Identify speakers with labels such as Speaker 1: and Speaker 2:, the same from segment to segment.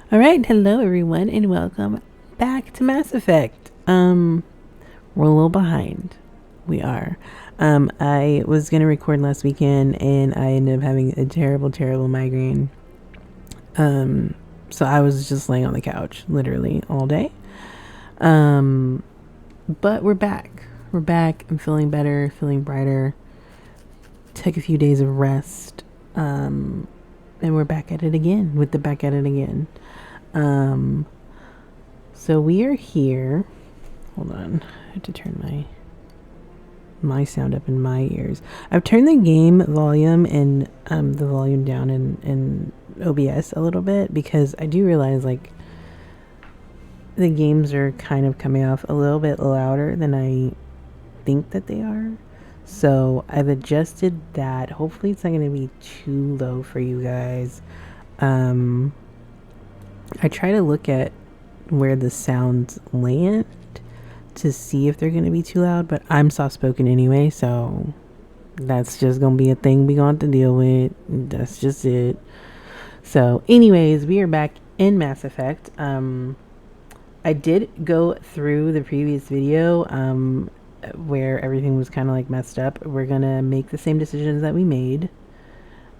Speaker 1: All right, hello everyone, and welcome back to Mass Effect. We're a little behind. We are. I was gonna record last weekend, and I ended up having a terrible, terrible migraine. So I was just laying on the couch, literally all day. Um, but we're back. We're back. I'm feeling better, feeling brighter. Took a few days of rest. And we're back at it again with the back at it again. So we are here. Hold on. I have to turn my sound up in my ears. I've turned the game volume and the volume down in OBS a little bit because I do realize like the games are kind of coming off a little bit louder than I think that they are. So I've adjusted that. Hopefully it's not going to be too low for you guys. I try to look at where the sounds land to see if they're going to be too loud, but I'm soft spoken anyway, so that's just going to be a thing we're going to have to deal with. That's just it. So anyways, we are back in Mass Effect. I did go through the previous video where everything was kind of like messed up. We're going to make the same decisions that we made.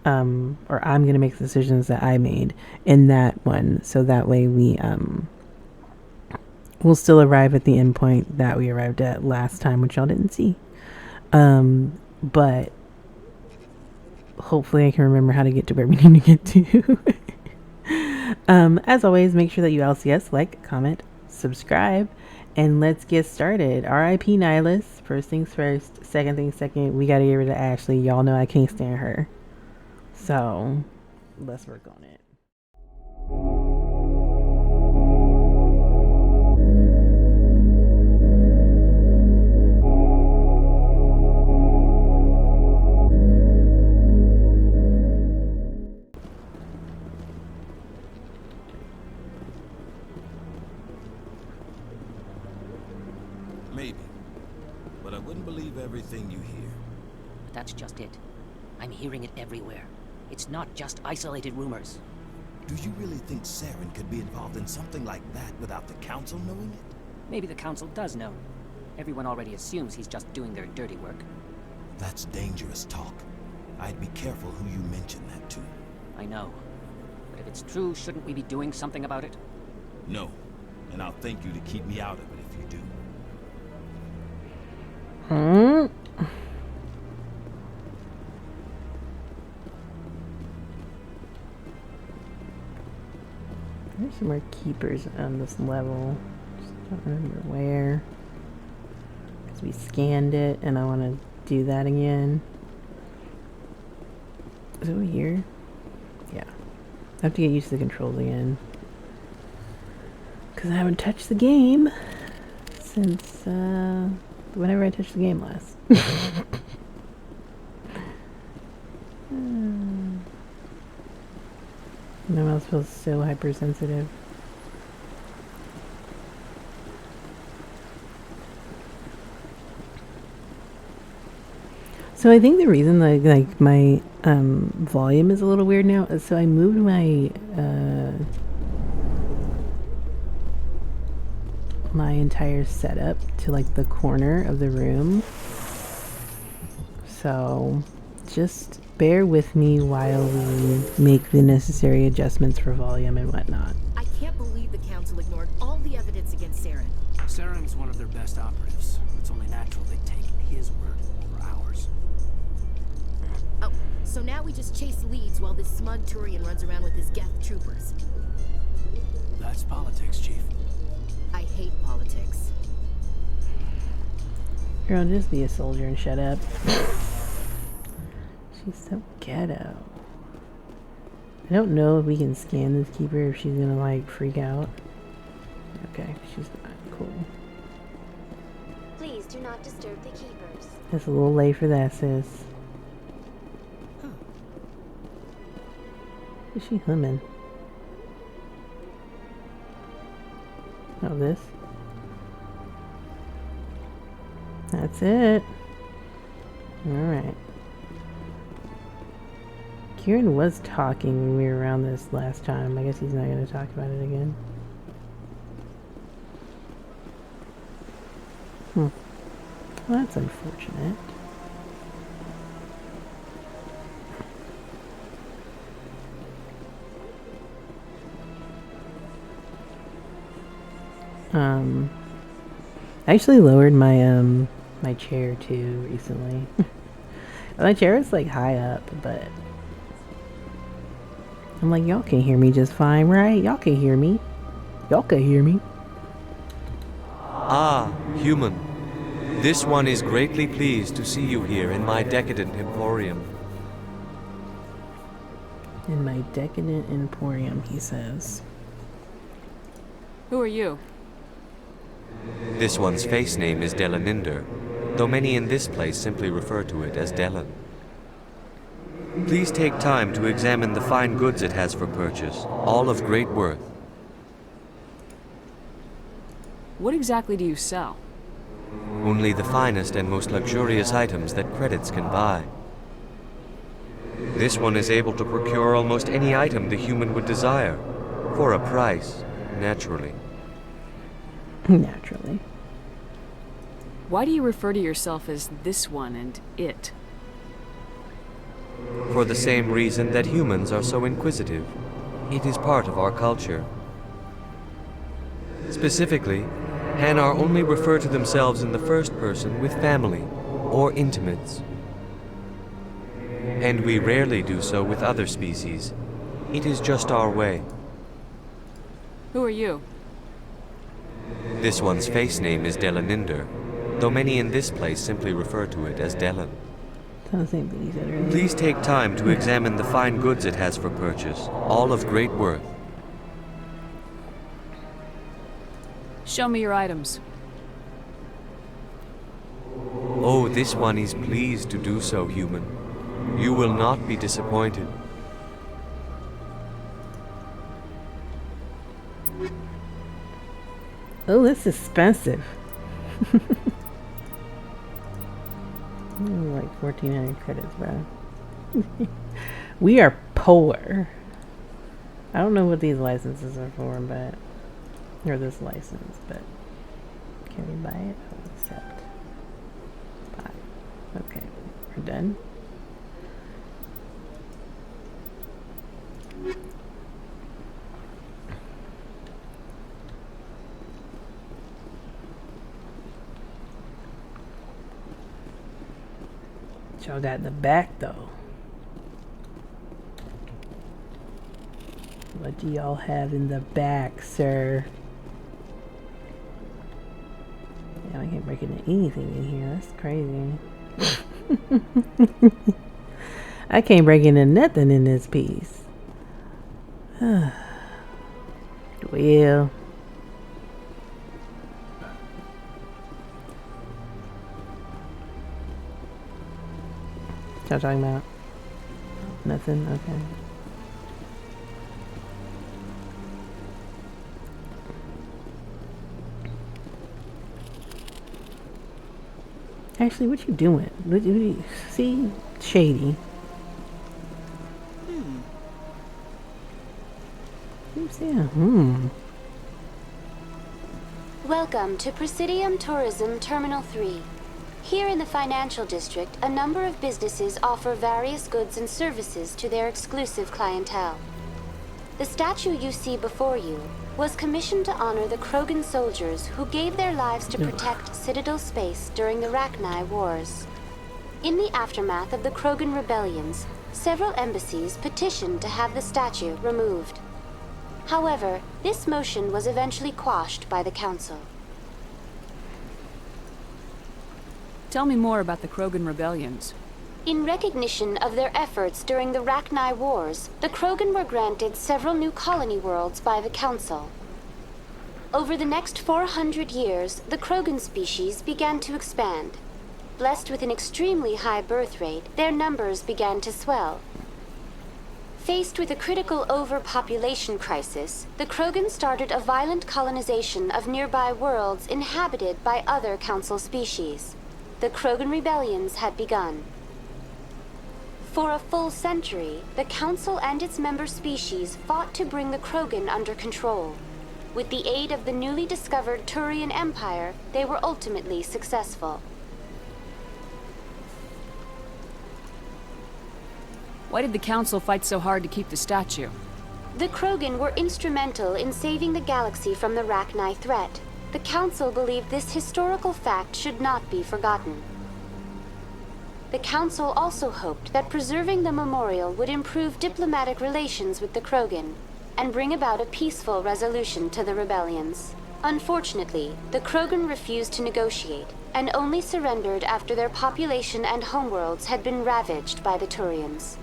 Speaker 1: Or I'm going to make the decisions that I made in that one. So that way we'll still arrive at the end point that we arrived at last time, which y'all didn't see. But hopefully I can remember how to get to where we need to get to. As always, make sure that you LCS, like, comment, subscribe, and let's get started. R.I.P. Nihilus. First things first. Second things second. We got to get rid of Ashley. Y'all know I can't stand her. So, let's work on it.
Speaker 2: Maybe. But I wouldn't believe everything you hear.
Speaker 3: But that's just it. I'm hearing it everywhere. It's not just isolated rumors.
Speaker 2: Do you really think Saren could be involved in something like that without the Council knowing it?
Speaker 3: Maybe the Council does know. Everyone already assumes he's just doing their dirty work.
Speaker 2: That's dangerous talk. I'd be careful who you mention that to.
Speaker 3: I know. But if it's true, shouldn't we be doing something about it?
Speaker 2: No. And I'll thank you to keep me out of it if you do.
Speaker 1: There's some more keepers on this level. Just don't remember where. Because we scanned it and I want to do that again. Is it over here? Yeah. I have to get used to the controls again. Because I haven't touched the game since whenever I touched the game last. My mouth feels so hypersensitive. So I think the reason like my volume is a little weird now is so I moved my my entire setup to like the corner of the room. So just bear with me while we make the necessary adjustments for volume and whatnot.
Speaker 4: I can't believe the Council ignored all the evidence against Saren.
Speaker 5: Saren's one of their best operatives. It's only natural they take his word over ours.
Speaker 4: Oh, so now we just chase leads while this smug Turian runs around with his Geth troopers.
Speaker 5: That's politics, Chief.
Speaker 4: I hate politics.
Speaker 1: Girl, just be a soldier and shut up. She's so ghetto. I don't know if we can scan this keeper if she's gonna like freak out. Okay, she's not. Cool.
Speaker 6: Please do not disturb the keepers.
Speaker 1: It's a little late for that, sis. Is she humming? Oh, this? That's it. Alright. Kieran was talking when we were around this last time. I guess he's not going to talk about it again. Well, that's unfortunate. I actually lowered my my chair too recently. My chair is like high up, but I'm like, y'all can hear me just fine, right? Y'all can hear me. Y'all can hear me.
Speaker 7: Ah, human. This one is greatly pleased to see you here in my decadent emporium.
Speaker 1: In my decadent emporium, he says.
Speaker 8: Who are you?
Speaker 7: This one's face name is Delaninder, though many in this place simply refer to it as Delan. Please take time to examine the fine goods it has for purchase, all of great worth.
Speaker 8: What exactly do you sell?
Speaker 7: Only the finest and most luxurious items that credits can buy. This one is able to procure almost any item the human would desire, for a price, naturally.
Speaker 1: Naturally.
Speaker 8: Why do you refer to yourself as this one and it?
Speaker 7: For the same reason that humans are so inquisitive. It is part of our culture. Specifically, Hanar only refer to themselves in the first person with family or intimates. And we rarely do so with other species. It is just our way.
Speaker 8: Who are you?
Speaker 7: This one's face name is Delaninder, though many in this place simply refer to it as Delan.
Speaker 1: That's the same thing he said earlier.
Speaker 7: Please take time to examine the fine goods it has for purchase, all of great worth.
Speaker 8: Show me your items.
Speaker 7: Oh, this one is pleased to do so, human. You will not be disappointed.
Speaker 1: Oh, this is expensive. Like 1,400 credits, bro. We are poor. I don't know what these licenses are for, but or this license, but can we buy it? I'll accept. Buy. Okay, we're done. Y'all got in the back though. What do y'all have in the back, sir? Yeah, I can't break into anything in here. That's crazy. I can't break into nothing in this piece. Well. What y'all talking about? Nothing? Okay. Actually, what you doing? What you see? Shady.
Speaker 6: Welcome to Presidium Tourism Terminal 3. Here in the financial district, a number of businesses offer various goods and services to their exclusive clientele. The statue you see before you was commissioned to honor the Krogan soldiers who gave their lives to protect Citadel space during the Rachni Wars. In the aftermath of the Krogan rebellions, several embassies petitioned to have the statue removed. However, this motion was eventually quashed by the Council.
Speaker 8: Tell me more about the Krogan rebellions.
Speaker 6: In recognition of their efforts during the Rachni Wars, the Krogan were granted several new colony worlds by the Council. Over the next 400 years, the Krogan species began to expand. Blessed with an extremely high birth rate, their numbers began to swell. Faced with a critical overpopulation crisis, the Krogan started a violent colonization of nearby worlds inhabited by other Council species. The Krogan rebellions had begun. For a full century, the Council and its member species fought to bring the Krogan under control. With the aid of the newly discovered Turian Empire, they were ultimately successful.
Speaker 8: Why did the Council fight so hard to keep the statue?
Speaker 6: The Krogan were instrumental in saving the galaxy from the Rachni threat. The Council believed this historical fact should not be forgotten. The Council also hoped that preserving the memorial would improve diplomatic relations with the Krogan and bring about a peaceful resolution to the rebellions. Unfortunately, the Krogan refused to negotiate and only surrendered after their population and homeworlds had been ravaged by the Turians.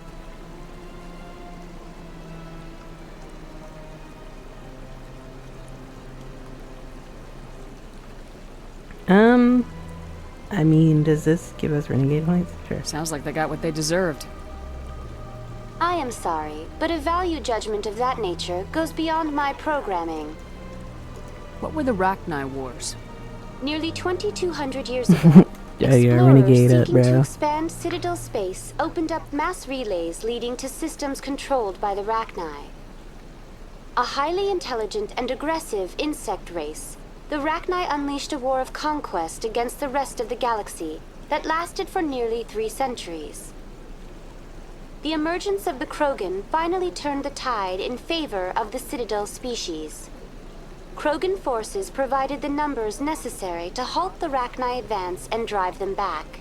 Speaker 1: I mean, does this give us renegade points? Sure.
Speaker 8: Sounds like they got what they deserved.
Speaker 6: I am sorry, but a value judgment of that nature goes beyond my programming.
Speaker 8: What were the Rachni Wars?
Speaker 6: Nearly 2,200 years ago,
Speaker 1: Yeah, you're a
Speaker 6: explorers
Speaker 1: renegade up,
Speaker 6: seeking to
Speaker 1: bro.
Speaker 6: expand Citadel space opened up mass relays leading to systems controlled by the Rachni. A highly intelligent and aggressive insect race, the Rachni unleashed a war of conquest against the rest of the galaxy that lasted for nearly 3 centuries. The emergence of the Krogan finally turned the tide in favor of the Citadel species. Krogan forces provided the numbers necessary to halt the Rachni advance and drive them back.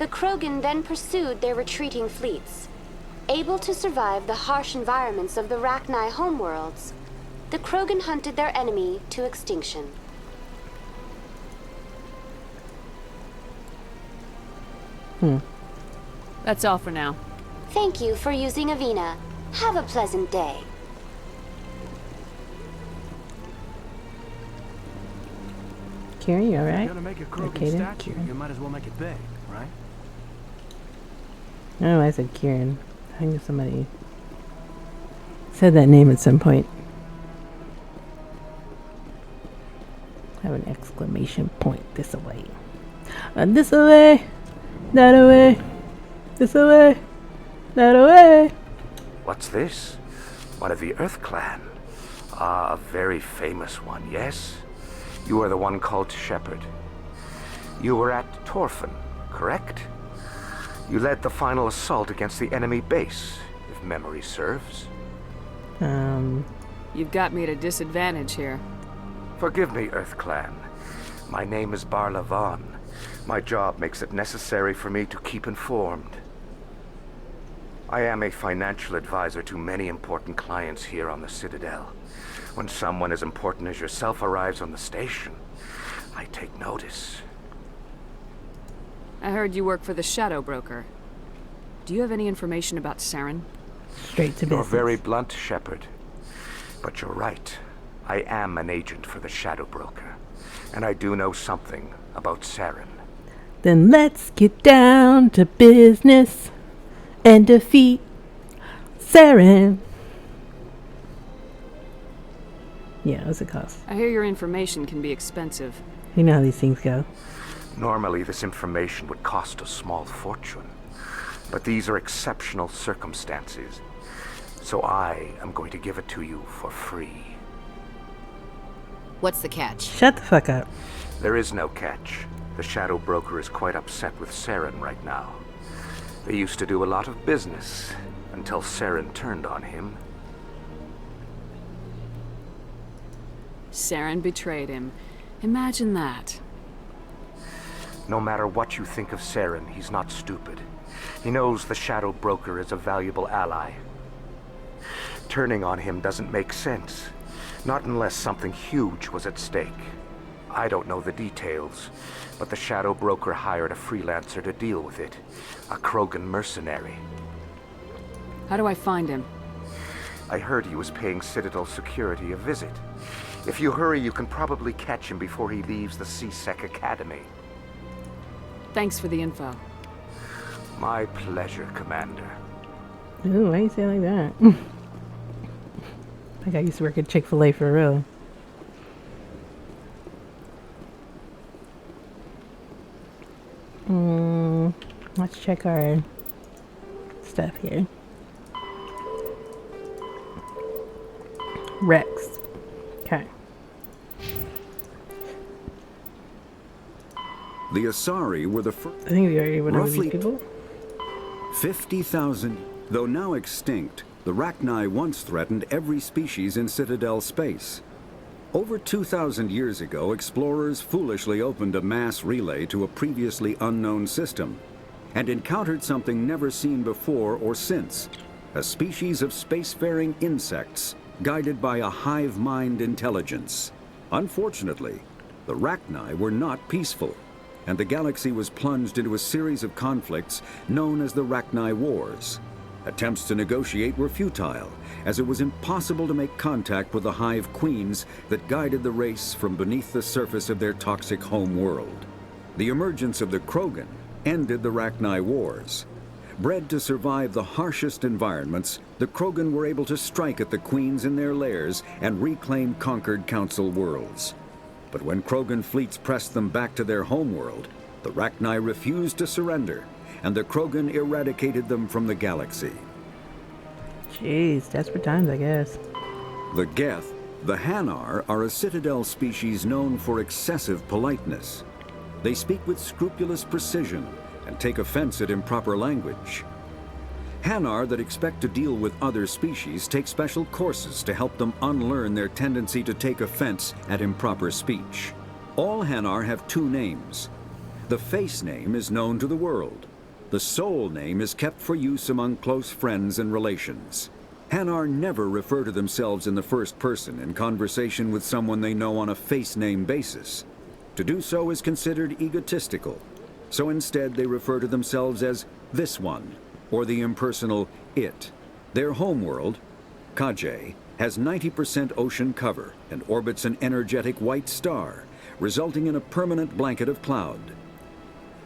Speaker 6: The Krogan then pursued their retreating fleets. Able to survive the harsh environments of the Rachni homeworlds, the Krogan hunted their enemy to extinction.
Speaker 8: That's all for now.
Speaker 6: Thank you for using Avina. Have a pleasant day.
Speaker 1: Kieran, you alright?
Speaker 5: You're gonna make a Krogan
Speaker 1: Okay, then,
Speaker 5: statue,
Speaker 1: Kieran.
Speaker 5: you might as well make it big, right?
Speaker 1: Oh, I said Kieran. I think somebody said that name at some point. Have an exclamation point this away. This away! That away! This away! That away!
Speaker 9: What's this? One of the Earth Clan. Ah, a very famous one, yes? You are the one called Shepard. You were at Torfan, correct? You led the final assault against the enemy base, if memory serves.
Speaker 8: You've got me at a disadvantage here.
Speaker 9: Forgive me, Earth Clan. My name is Barla Vaughn. My job makes it necessary for me to keep informed. I am a financial advisor to many important clients here on the Citadel. When someone as important as yourself arrives on the station, I take notice.
Speaker 8: I heard you work for the Shadow Broker. Do you have any information about Saren?
Speaker 1: Straight to
Speaker 9: You're
Speaker 1: business.
Speaker 9: very blunt, Shepard. But you're right. I am an agent for the Shadow Broker. And I do know something about Saren.
Speaker 1: Then let's get down to business and defeat Saren. Yeah, what's it cost?
Speaker 8: I hear your information can be expensive.
Speaker 1: You know how these things go.
Speaker 9: Normally, this information would cost a small fortune. But these are exceptional circumstances. So I am going to give it to you for free.
Speaker 4: What's the catch?
Speaker 1: Shut the fuck up.
Speaker 9: There is no catch. The Shadow Broker is quite upset with Saren right now. They used to do a lot of business until Saren turned on him.
Speaker 8: Saren betrayed him. Imagine that.
Speaker 9: No matter what you think of Saren, he's not stupid. He knows the Shadow Broker is a valuable ally. Turning on him doesn't make sense. Not unless something huge was at stake. I don't know the details, but the Shadow Broker hired a freelancer to deal with it. A Krogan mercenary.
Speaker 8: How do I find him?
Speaker 9: I heard he was paying Citadel security a visit. If you hurry, you can probably catch him before he leaves the C-Sec Academy.
Speaker 8: Thanks for the info.
Speaker 9: My pleasure, Commander.
Speaker 1: Ooh, why you say it like that? Like I used to work at Chick-fil-A for real. Let's check our stuff here. Rex. Okay.
Speaker 10: The Asari were the first.
Speaker 1: I think we already went over these
Speaker 10: Roughly
Speaker 1: people.
Speaker 10: 50,000. Though now extinct, the Rachni once threatened every species in Citadel space. Over 2,000 years ago, explorers foolishly opened a mass relay to a previously unknown system and encountered something never seen before or since, a species of spacefaring insects guided by a hive mind intelligence. Unfortunately, the Rachni were not peaceful, and the galaxy was plunged into a series of conflicts known as the Rachni Wars. Attempts to negotiate were futile, as it was impossible to make contact with the hive queens that guided the race from beneath the surface of their toxic home world. The emergence of the Krogan ended the Rachni Wars. Bred to survive the harshest environments, the Krogan were able to strike at the queens in their lairs and reclaim conquered Council worlds. But when Krogan fleets pressed them back to their homeworld, the Rachni refused to surrender, and the Krogan eradicated them from the galaxy.
Speaker 1: Jeez, desperate times, I guess.
Speaker 10: The Geth, the Hanar, are a Citadel species known for excessive politeness. They speak with scrupulous precision and take offense at improper language. Hanar that expect to deal with other species take special courses to help them unlearn their tendency to take offense at improper speech. All Hanar have two names. The face name is known to the world. The soul name is kept for use among close friends and relations. Hanar never refer to themselves in the first person in conversation with someone they know on a face name basis. To do so is considered egotistical, so instead they refer to themselves as this one, or the impersonal it. Their homeworld, Kajay, has 90% ocean cover and orbits an energetic white star, resulting in a permanent blanket of cloud.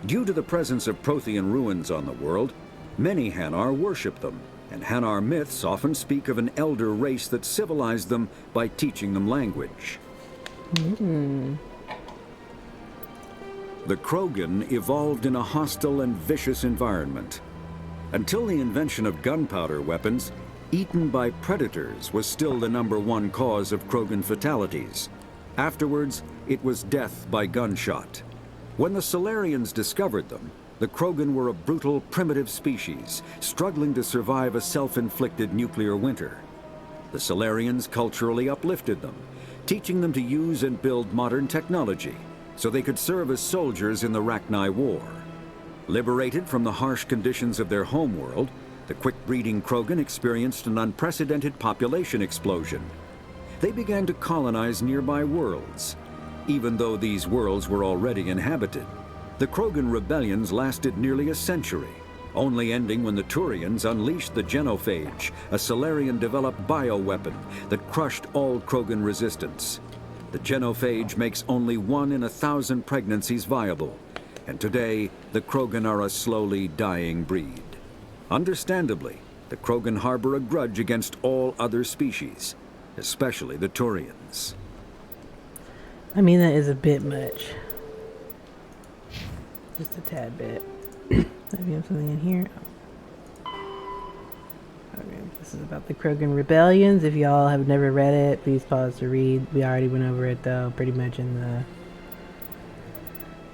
Speaker 10: Due to the presence of Prothean ruins on the world, many Hanar worship them, and Hanar myths often speak of an elder race that civilized them by teaching them language. The Krogan evolved in a hostile and vicious environment. Until the invention of gunpowder weapons, eaten by predators was still the #1 cause of Krogan fatalities. Afterwards, it was death by gunshot. When the Solarians discovered them, the Krogan were a brutal, primitive species, struggling to survive a self-inflicted nuclear winter. The Solarians culturally uplifted them, teaching them to use and build modern technology, so they could serve as soldiers in the Rachni War. Liberated from the harsh conditions of their homeworld, the quick-breeding Krogan experienced an unprecedented population explosion. They began to colonize nearby worlds. Even though these worlds were already inhabited, the Krogan rebellions lasted nearly a century, only ending when the Turians unleashed the Genophage, a Solarian-developed bioweapon that crushed all Krogan resistance. The Genophage makes only 1 in 1,000 pregnancies viable, and today the Krogan are a slowly dying breed. Understandably, the Krogan harbor a grudge against all other species, especially the Turians.
Speaker 1: I mean, that is a bit much. Just a tad bit. Maybe have something in here. Okay, this is about the Krogan rebellions. If y'all have never read it, please pause to read. We already went over it though, pretty much in the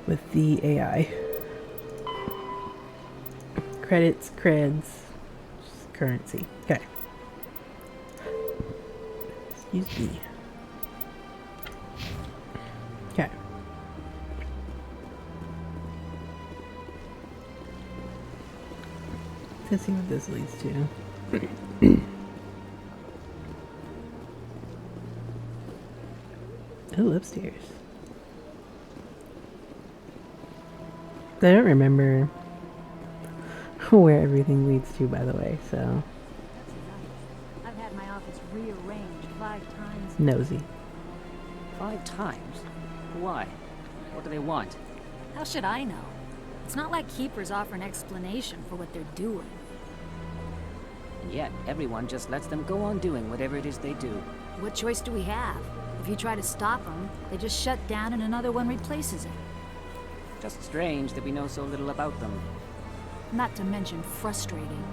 Speaker 1: with the AI. Credits, creds, currency. Okay. Excuse me. Okay. Let's see what this leads to. Oh, upstairs. I don't remember where everything leads to, by the way, so.
Speaker 11: I've had my office rearranged 5 times.
Speaker 1: Nosy.
Speaker 3: 5 times? Why? What do they want?
Speaker 11: How should I know? It's not like Keepers offer an explanation for what they're doing.
Speaker 3: And yet, everyone just lets them go on doing whatever it is they do.
Speaker 11: What choice do we have? If you try to stop them, they just shut down and another one replaces it.
Speaker 3: Just strange that we know so little about them.
Speaker 11: Not to mention frustrating.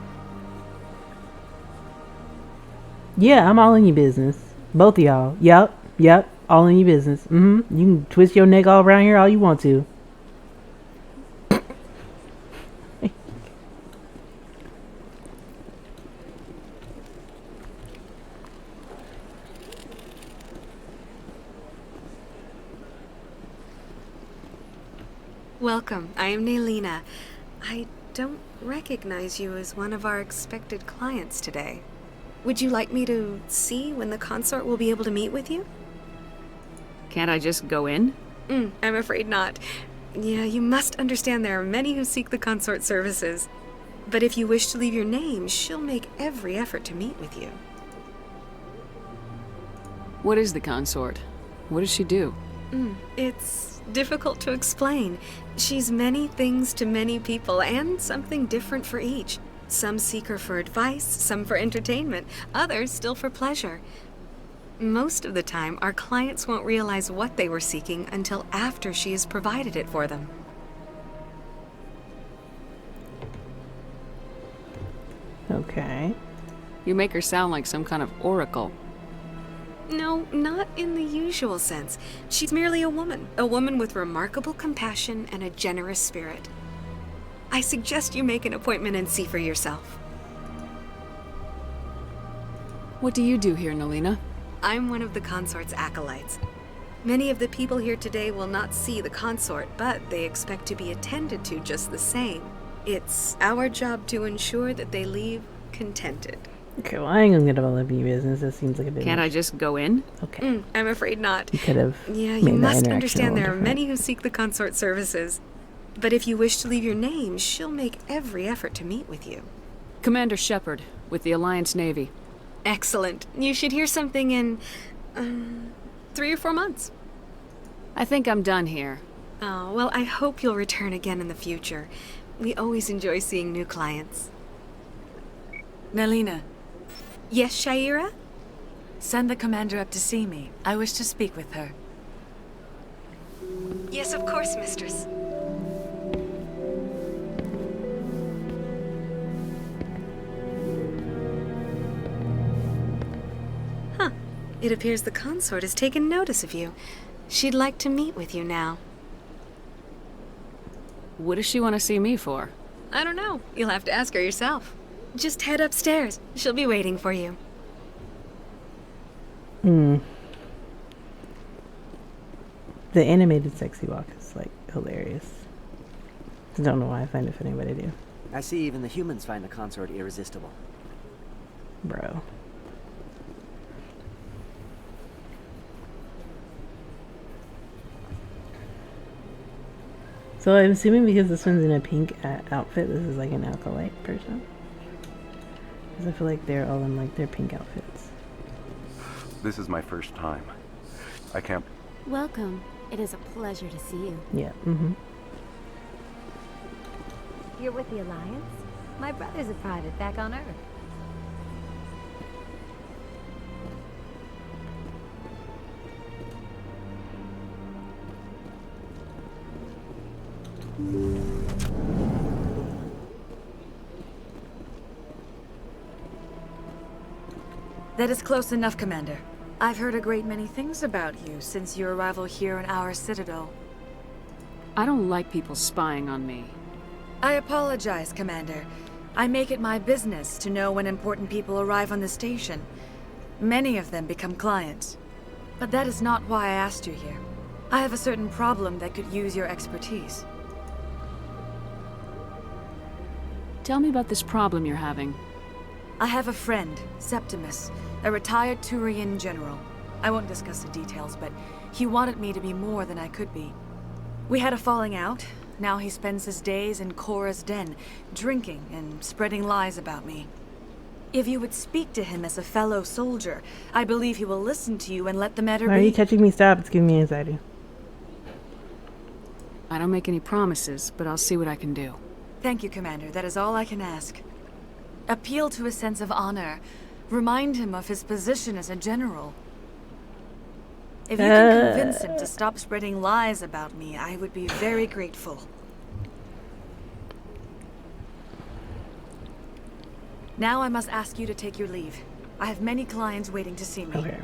Speaker 1: Yeah, I'm all in your business. Both of y'all. Yep. All in your business. You can twist your neck all around here all you want to.
Speaker 12: Welcome. I am Nelina. I don't recognize you as one of our expected clients today. Would you like me to see when the consort will be able to meet with you?
Speaker 8: Can't I just go in?
Speaker 12: I'm afraid not. Yeah, you must understand there are many who seek the consort services. But if you wish to leave your name, she'll make every effort to meet with you.
Speaker 8: What is the consort? What does she do?
Speaker 12: It's difficult to explain. She's many things to many people, and something different for each. Some seek her for advice, some for entertainment, others still for pleasure. Most of the time, our clients won't realize what they were seeking until after she has provided it for them.
Speaker 1: Okay.
Speaker 8: You make her sound like some kind of oracle.
Speaker 12: No, not in the usual sense. She's merely a woman with remarkable compassion and a generous spirit. I suggest you make an appointment and see for yourself.
Speaker 8: What do you do here, Nelina?
Speaker 12: I'm one of the consort's acolytes. Many of the people here today will not see the consort, but they expect to be attended to just the same. It's our job to ensure that they leave contented.
Speaker 1: Okay, well, I ain't gonna get all up in your business. That seems like a bit
Speaker 8: Can't I just go in?
Speaker 1: Okay.
Speaker 12: I'm afraid not.
Speaker 1: You could have.
Speaker 12: Yeah,
Speaker 1: made
Speaker 12: you
Speaker 1: that
Speaker 12: must
Speaker 1: interaction a
Speaker 12: understand there
Speaker 1: little
Speaker 12: are many who seek the consort services. But if you wish to leave your name, she'll make every effort to meet with you.
Speaker 8: Commander Shepard, with the Alliance Navy.
Speaker 12: Excellent. You should hear something in 3 or 4 months.
Speaker 8: I think I'm done here.
Speaker 12: Oh, well, I hope you'll return again in the future. We always enjoy seeing new clients.
Speaker 13: Nelina.
Speaker 12: Yes, Shaira?
Speaker 13: Send the commander up to see me. I wish to speak with her.
Speaker 12: Yes, of course, mistress. Huh. It appears the consort has taken notice of you. She'd like to meet with you now.
Speaker 8: What does she want to see me for?
Speaker 12: I don't know. You'll have to ask her yourself. Just head upstairs. She'll be waiting for you.
Speaker 1: The animated sexy walk is, like, hilarious. I don't know why I find it funny, but I do.
Speaker 14: I see even the humans find the consort irresistible.
Speaker 1: Bro. So I'm assuming because this one's in a pink outfit, this is like an acolyte person. Because I feel like they're all in like their pink outfits.
Speaker 9: This is my first time. I can't...
Speaker 4: Welcome. It is a pleasure to see you.
Speaker 1: Yeah,
Speaker 15: You're with the Alliance? My brother's a private back on Earth.
Speaker 13: That is close enough, Commander. I've heard a great many things about you since your arrival here in our citadel.
Speaker 8: I don't like people spying on me.
Speaker 13: I apologize, Commander. I make it my business to know when important people arrive on the station. Many of them become clients. But that is not why I asked you here. I have a certain problem that could use your expertise.
Speaker 8: Tell me about this problem you're having.
Speaker 13: I have a friend, Septimus, a retired Turian general. I won't discuss the details, but he wanted me to be more than I could be. We had a falling out. Now he spends his days in Korra's den, drinking and spreading lies about me. If you would speak to him as a fellow soldier, I believe he will listen to you and let the matter be.
Speaker 1: Why are you catching me? Stop. It's giving me anxiety.
Speaker 8: I don't make any promises, but I'll see what I can do.
Speaker 13: Thank you, Commander. That is all I can ask. Appeal to his sense of honor. Remind him of his position as a general. If you can convince him to stop spreading lies about me, I would be very grateful. Now I must ask you to take your leave. I have many clients waiting to see me.
Speaker 1: Okay.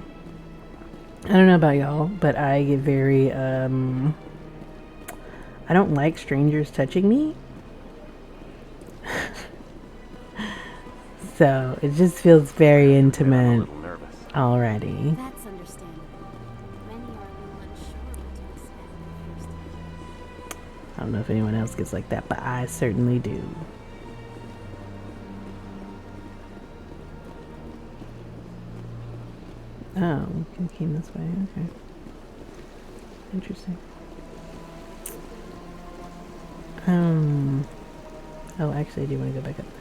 Speaker 1: I don't know about y'all, but I get very, I don't like strangers touching me. So it just feels very intimate already.
Speaker 6: That's understandable. Many are a little unsure what to expect at first.
Speaker 1: I don't know if anyone else gets like that, but I certainly do. Oh, we came this way. Okay. Interesting. Oh, actually, I do want to go back up there.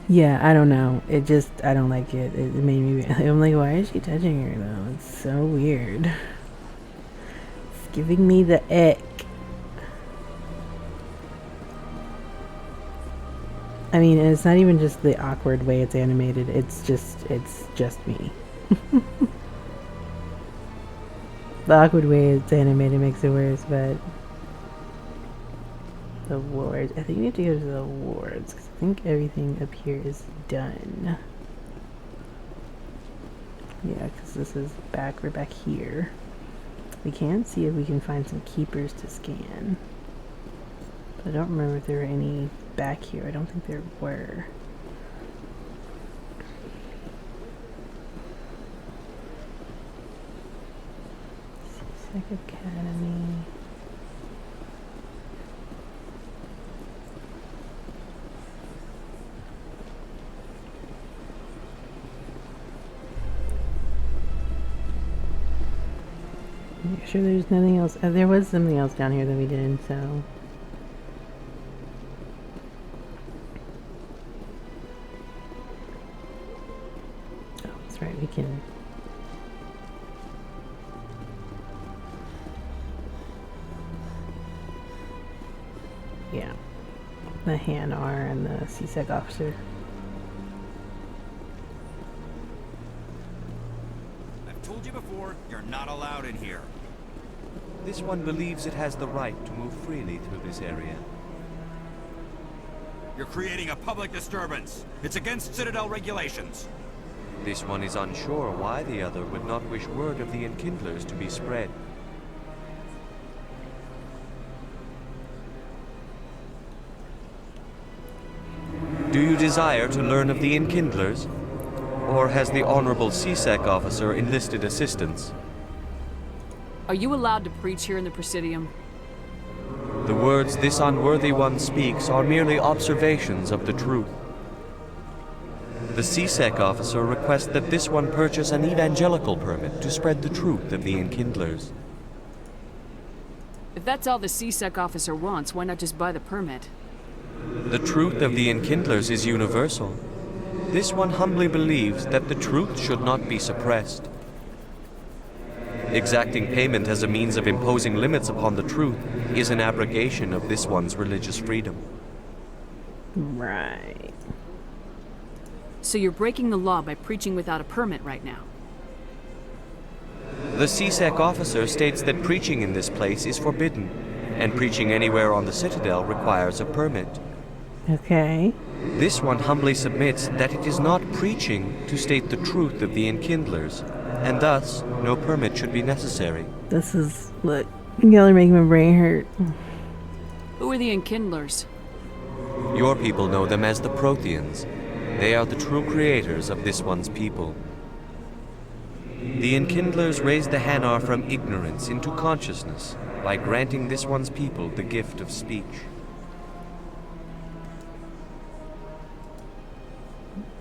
Speaker 1: Yeah, I don't know. It just, I don't like it. It made me, I'm like, why is she touching her though? It's so weird. It's giving me the ick. I mean, and it's not even just the awkward way it's animated. It's just me. The awkward way it's animated makes it worse, but the wards. I think we have to go to the wards because I think everything up here is done. Yeah, because this is back. We're back here. We can see if we can find some keepers to scan. But I don't remember if there were any back here. I don't think there were. CSEC Academy. Make sure there's nothing else. There was something else down here that we did, so. Oh, that's right, we can. Yeah. The Hanar and the CSEC officer.
Speaker 2: I've told you before, you're not allowed in here.
Speaker 7: This one believes it has the right to move freely through this area.
Speaker 2: You're creating a public disturbance. It's against Citadel regulations.
Speaker 7: This one is unsure why the other would not wish word of the Enkindlers to be spread. Do you desire to learn of the Enkindlers? Or has the Honorable CSEC officer enlisted assistance?
Speaker 8: Are you allowed to preach here in the Presidium?
Speaker 7: The words this unworthy one speaks are merely observations of the truth. The CSEC officer requests that this one purchase an evangelical permit to spread the truth of the Enkindlers.
Speaker 8: If that's all the CSEC officer wants, why not just buy the permit?
Speaker 7: The truth of the Enkindlers is universal. This one humbly believes that the truth should not be suppressed. Exacting payment as a means of imposing limits upon the truth is an abrogation of this one's religious freedom.
Speaker 1: Right.
Speaker 8: So you're breaking the law by preaching without a permit right now?
Speaker 7: The CSEC officer states that preaching in this place is forbidden, and preaching anywhere on the Citadel requires a permit.
Speaker 1: Okay.
Speaker 7: This one humbly submits that it is not preaching to state the truth of the Enkindlers, and thus no permit should be necessary.
Speaker 1: This is, look, y'all are making my brain hurt.
Speaker 8: Who are the Enkindlers?
Speaker 7: Your people know them as the Protheans. They are the true creators of this one's people. The Enkindlers raised the Hanar from ignorance into consciousness by granting this one's people the gift of speech.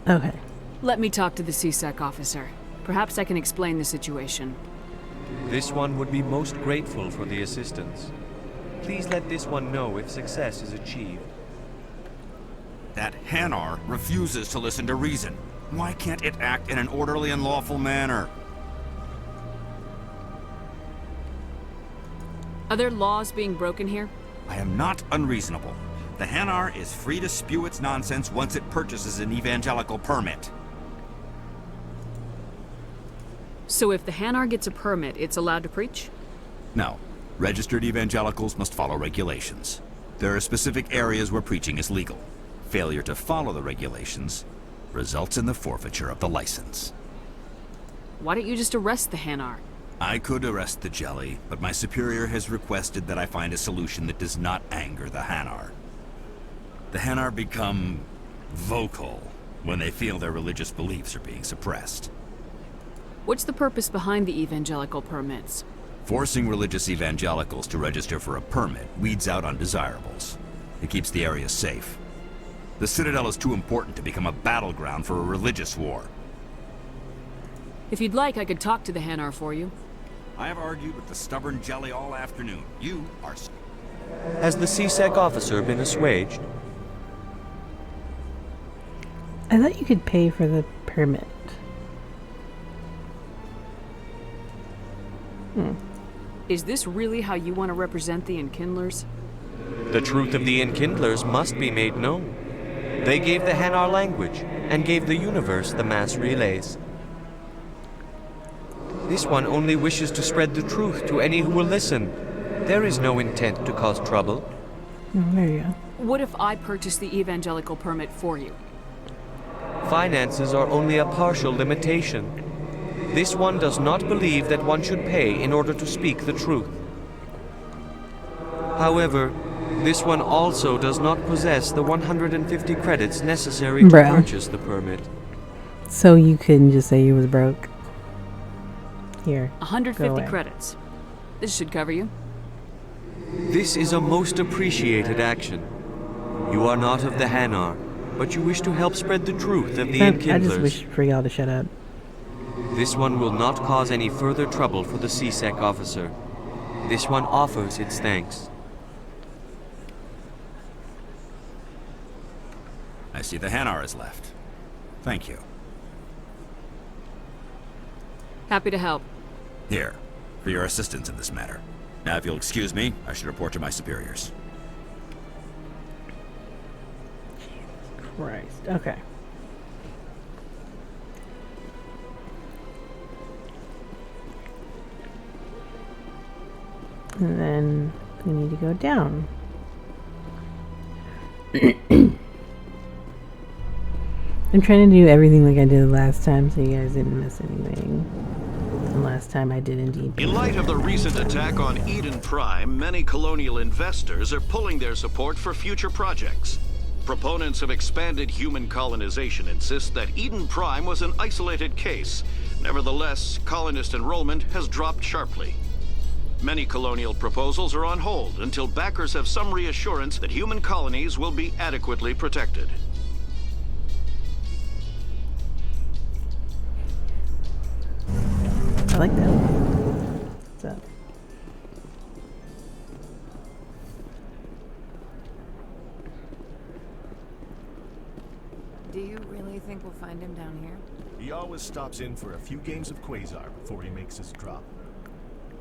Speaker 1: Okay.
Speaker 8: Let me talk to the CSEC officer. Perhaps I can explain the situation.
Speaker 7: This one would be most grateful for the assistance. Please let this one know if success is achieved.
Speaker 2: That Hanar refuses to listen to reason. Why can't it act in an orderly and lawful manner?
Speaker 8: Are there laws being broken here?
Speaker 2: I am not unreasonable. The Hanar is free to spew its nonsense once it purchases an evangelical permit.
Speaker 8: So if the Hanar gets a permit, it's allowed to preach?
Speaker 2: No. Registered evangelicals must follow regulations. There are specific areas where preaching is legal. Failure to follow the regulations results in the forfeiture of the license.
Speaker 8: Why don't you just arrest the Hanar?
Speaker 2: I could arrest the jelly, but my superior has requested that I find a solution that does not anger the Hanar. The Hanar become vocal when they feel their religious beliefs are being suppressed.
Speaker 8: What's the purpose behind the evangelical permits?
Speaker 2: Forcing religious evangelicals to register for a permit weeds out undesirables. It keeps the area safe. The Citadel is too important to become a battleground for a religious war.
Speaker 8: If you'd like, I could talk to the Hanar for you.
Speaker 2: I have argued with the stubborn jelly all afternoon. You are...
Speaker 7: Has the CSEC officer been assuaged?
Speaker 1: I thought you could pay for the permit.
Speaker 8: Is this really how you want to represent the Enkindlers?
Speaker 7: The truth of the Enkindlers must be made known. They gave the Hanar language, and gave the universe the mass relays. This one only wishes to spread the truth to any who will listen. There is no intent to cause trouble.
Speaker 1: There you go.
Speaker 8: What if I purchase the evangelical permit for you?
Speaker 7: Finances are only a partial limitation. This one does not believe that one should pay in order to speak the truth. However, this one also does not possess the 150 credits necessary to purchase the permit.
Speaker 1: So you couldn't just say you was broke? Here,
Speaker 8: 150 credits. This should cover you.
Speaker 7: This is a most appreciated action. You are not of the Hanar, but you wish to help spread the truth of the Enkindlers.
Speaker 1: I just wish for y'all to shut up.
Speaker 7: This one will not cause any further trouble for the CSEC officer. This one offers its thanks.
Speaker 2: I see the Hanar is left. Thank you.
Speaker 8: Happy to help.
Speaker 2: Here, for your assistance in this matter. Now, if you'll excuse me, I should report to my superiors.
Speaker 1: Jesus Christ. Okay. And then we need to go down. I'm trying to do everything like I did last time so you guys didn't miss anything. And last time I did indeed.
Speaker 16: In light of the recent attack on Eden Prime, many colonial investors are pulling their support for future projects. Proponents of expanded human colonization insist that Eden Prime was an isolated case. Nevertheless, colonist enrollment has dropped sharply. Many colonial proposals are on hold until backers have some reassurance that human colonies will be adequately protected.
Speaker 1: I like that. What's up?
Speaker 13: Do you really think we'll find him down here?
Speaker 17: He always stops in for a few games of Quasar before he makes his drop.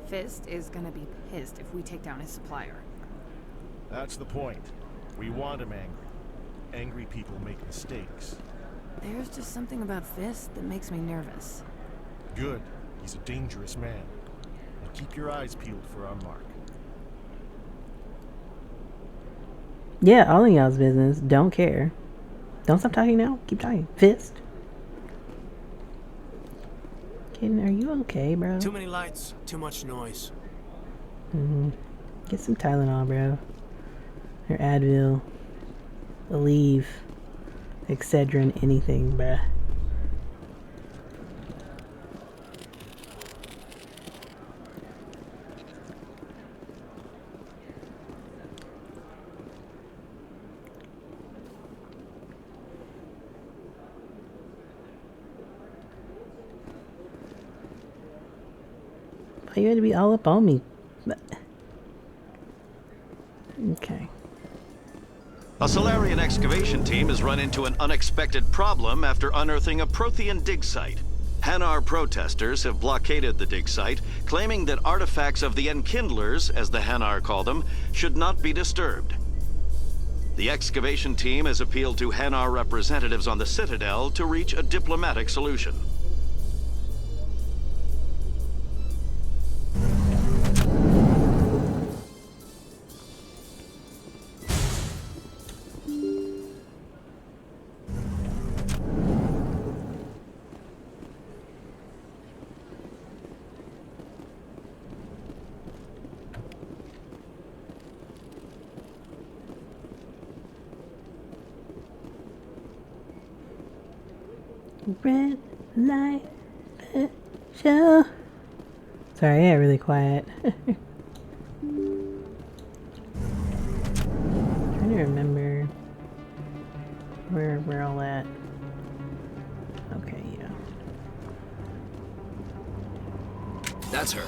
Speaker 13: Fist is gonna be pissed if we take down his supplier.
Speaker 17: That's the point. We want him angry. Angry people make mistakes.
Speaker 13: There's just something about Fist that makes me nervous.
Speaker 17: Good. He's a dangerous man. And keep your eyes peeled for our mark.
Speaker 1: Yeah, all of y'all's business. Don't care. Don't stop talking now. Keep talking. Fist. Kitten, are you okay, bro?
Speaker 5: Too many lights, too much noise.
Speaker 1: Get some Tylenol, bro. Or Advil. Aleve. Excedrin, anything, bruh. You had to be all up on me. Okay.
Speaker 16: A Solarian excavation team has run into an unexpected problem after unearthing a Prothean dig site. Hanar protesters have blockaded the dig site, claiming that artifacts of the Enkindlers, as the Hanar call them, should not be disturbed. The excavation team has appealed to Hanar representatives on the Citadel to reach a diplomatic solution.
Speaker 1: Red light show. Sorry, I got really quiet. Trying to remember where we're all at. Okay, yeah.
Speaker 18: That's her.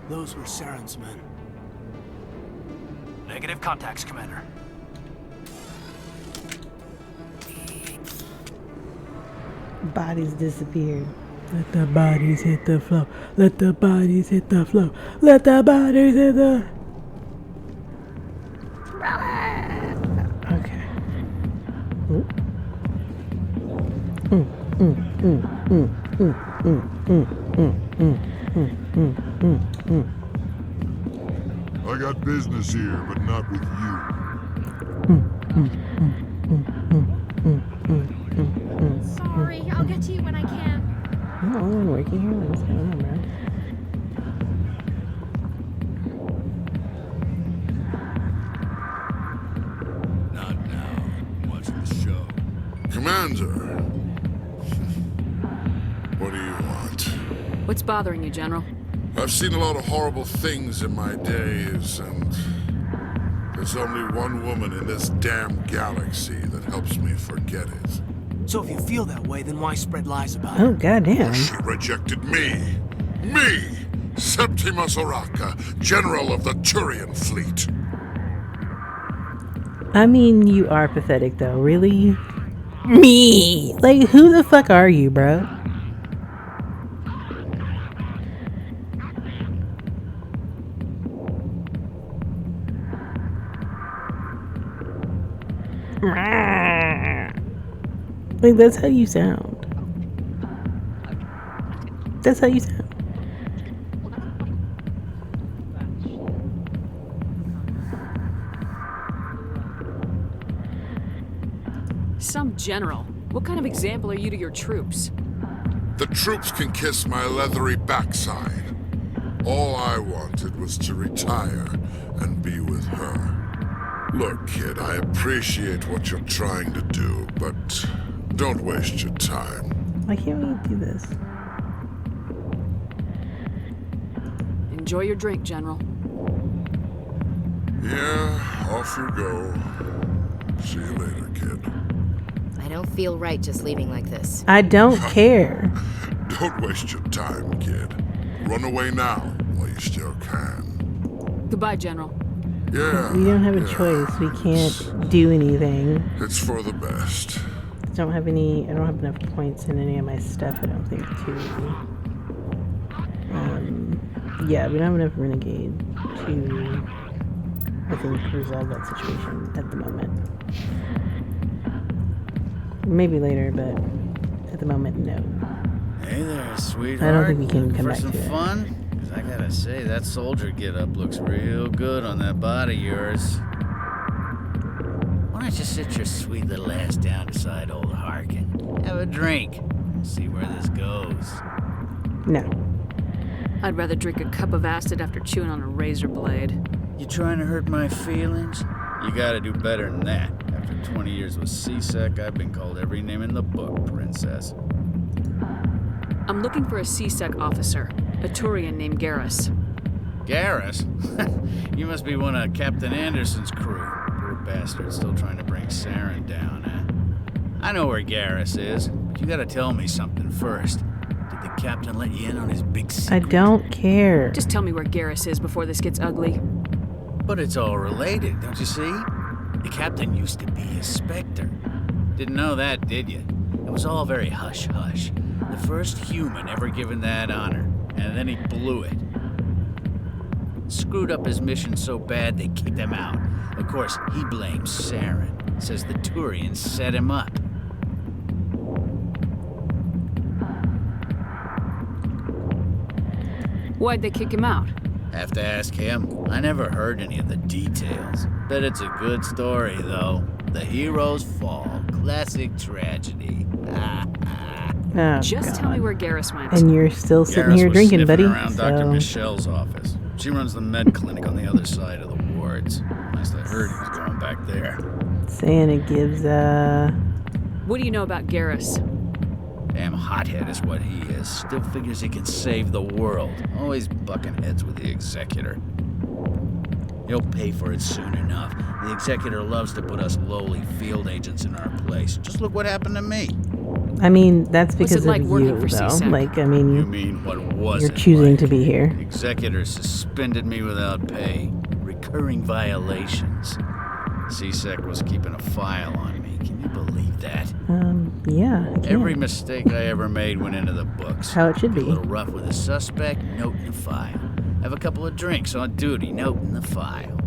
Speaker 5: Those were Saren's men. Negative contacts, Commander.
Speaker 1: Bodies disappeared. Let the bodies hit the floor. Let the bodies hit the floor. Let the bodies hit the... Okay.
Speaker 19: I got business here, but not with you.
Speaker 4: Sorry, I'll get to you when I can.
Speaker 1: Oh, I'm working here. What's going on, man?
Speaker 19: Not now. Watch the show. Commander! What do you want?
Speaker 8: What's bothering you, General?
Speaker 19: I've seen a lot of horrible things in my days, and there's only one woman in this damn galaxy that helps me forget it.
Speaker 5: So if you feel that way, then why spread lies about
Speaker 1: Oh,
Speaker 5: it?
Speaker 1: goddamn.
Speaker 19: She rejected me! Me! Septimus Oraka, General of the Turian Fleet!
Speaker 1: I mean, you are pathetic, though. Really? Me! Like, who the fuck are you, bro? Like, that's how you sound. That's how you sound.
Speaker 8: Some general. What kind of example are you to your troops?
Speaker 19: The troops can kiss my leathery backside. All I wanted was to retire and be with her. Look, kid, I appreciate what you're trying to do, but don't waste your time.
Speaker 1: Why can't we do this?
Speaker 8: Enjoy your drink, General.
Speaker 19: Yeah, off you go. See you later, kid.
Speaker 4: I don't feel right just leaving like this.
Speaker 1: I don't care.
Speaker 19: Don't waste your time, kid. Run away now while you still can.
Speaker 8: Goodbye, General.
Speaker 19: Yeah.
Speaker 1: We don't have a choice. We can't do anything.
Speaker 19: It's for the best.
Speaker 1: I don't have enough points in any of my stuff, I don't think, to... yeah, we don't have enough renegade to, I think, resolve that situation at the moment. Maybe later, but at the moment, no.
Speaker 20: Hey there, sweetheart.
Speaker 1: I don't think we can come
Speaker 20: For
Speaker 1: back
Speaker 20: some
Speaker 1: to it.
Speaker 20: fun? Because I gotta say, that soldier get-up looks real good on that body of yours. Why don't you sit your sweet little ass down beside old Harkin? Have a drink. See where this goes.
Speaker 1: No.
Speaker 8: I'd rather drink a cup of acid after chewing on a razor blade.
Speaker 20: You trying to hurt my feelings? You gotta do better than that. After 20 years with C-Sec, I've been called every name in the book, princess.
Speaker 8: I'm looking for a C-Sec officer, a Turian named Garrus.
Speaker 20: Garrus? You must be one of Captain Anderson's crew. Poor bastard still trying to bring Saren down, huh? I know where Garrus is, but you gotta tell me something first. Did the captain let you in on his big
Speaker 1: I
Speaker 20: secret?
Speaker 1: don't care.
Speaker 8: Just tell me where Garrus is before this gets ugly.
Speaker 20: But it's all related, don't you see? The captain used to be a Spectre. Didn't know that, did you? It was all very hush-hush. The first human ever given that honor, and then he blew it. Screwed up his mission so bad they kicked him out. Of course, he blames Saren. Says the Turians set him up.
Speaker 8: Why'd they kick him out?
Speaker 20: Have to ask him. I never heard any of the details. Bet it's a good story, though. The heroes fall. Classic tragedy.
Speaker 1: Oh,
Speaker 8: Just
Speaker 1: God.
Speaker 8: tell me where Garrus went.
Speaker 1: And you're still sitting
Speaker 20: Garrus
Speaker 1: here
Speaker 20: was
Speaker 1: drinking,
Speaker 20: sniffing
Speaker 1: buddy.
Speaker 20: around Dr. Michelle's office. She runs the med clinic on the other side of the wards. Last I heard, he was going back there.
Speaker 1: Saying it gives,
Speaker 8: What do you know about Garrus?
Speaker 20: Damn hothead is what he is. Still figures he can save the world. Always bucking heads with the Executor. He'll pay for it soon enough. The Executor loves to put us lowly field agents in our place. Just look what happened to me.
Speaker 1: I mean, that's because
Speaker 8: What's it like
Speaker 1: of
Speaker 8: working
Speaker 1: you,
Speaker 8: for
Speaker 1: though.
Speaker 8: CSEC?
Speaker 1: Like, I mean,
Speaker 20: You mean what was
Speaker 1: you're
Speaker 20: it
Speaker 1: choosing
Speaker 20: like?
Speaker 1: to be here.
Speaker 20: Executor suspended me without pay. Recurring violations. CSEC was keeping a file on me. Can you believe that?
Speaker 1: Yeah, I can.
Speaker 20: Every mistake I ever made went into the books.
Speaker 1: How it should
Speaker 20: Be
Speaker 1: be.
Speaker 20: a little rough with a suspect, note in the file. Have a couple of drinks on duty, note in the file.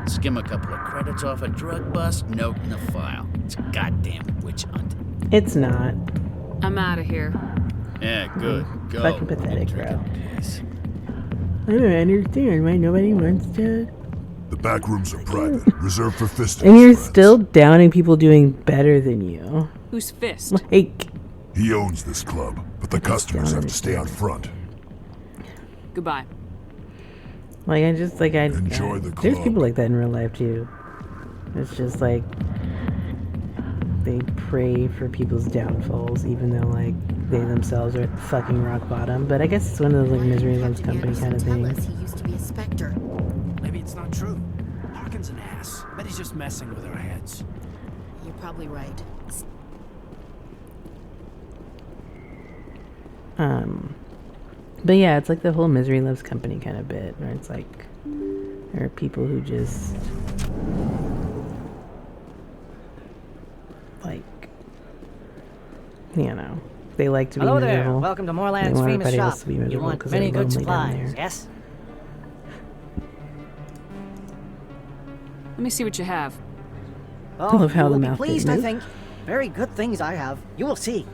Speaker 20: Skim a couple of credits off a drug bust, note in the file. It's a goddamn witch hunt.
Speaker 1: It's not.
Speaker 8: I'm out of here.
Speaker 20: Yeah, good. Go.
Speaker 1: Fucking pathetic, bro.
Speaker 20: Peace.
Speaker 1: I don't understand why nobody wants to.
Speaker 19: The back rooms are private, reserved for fistings.
Speaker 1: And you're still downing people doing better than you.
Speaker 8: Who's Fist?
Speaker 1: Like,
Speaker 19: He owns this club, but the customers have to stay out front.
Speaker 8: Goodbye.
Speaker 1: like I just like I.
Speaker 19: Enjoy the
Speaker 1: There's
Speaker 19: club.
Speaker 1: people like that in real life too. It's just like they pray for people's downfalls, even though like they themselves are at fucking rock bottom. But I guess it's one of those like misery loves company kind of things.
Speaker 4: He used to be a Spectre.
Speaker 5: Maybe it's not true. Harkin's an ass. Bet he's just messing with our heads.
Speaker 4: You're probably right.
Speaker 1: But yeah, it's like the whole misery loves company kind of bit, where it's like there are people who just like, you know, they like to be
Speaker 3: Hello
Speaker 1: miserable.
Speaker 3: there. Welcome to
Speaker 1: They
Speaker 3: Moorland's
Speaker 1: want
Speaker 3: famous
Speaker 1: everybody
Speaker 3: shop.
Speaker 1: else to be
Speaker 3: You
Speaker 1: miserable
Speaker 3: want
Speaker 1: 'cause
Speaker 3: many
Speaker 1: they're
Speaker 3: good
Speaker 1: lonely down
Speaker 3: supplies,
Speaker 1: there.
Speaker 3: yes?
Speaker 8: Let me see what you have.
Speaker 3: Oh,
Speaker 1: I love how
Speaker 3: you
Speaker 1: the
Speaker 3: will be
Speaker 1: mouth
Speaker 3: pleased,
Speaker 1: did
Speaker 3: I
Speaker 1: move.
Speaker 3: think. Very good things I have. You will see.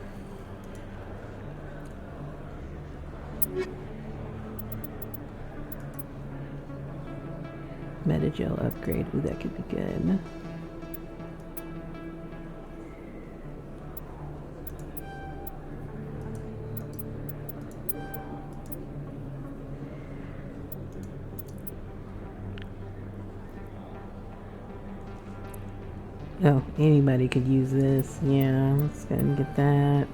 Speaker 1: Metagel upgrade. Ooh, that could be good. Oh, anybody could use this. Yeah, let's go and get that.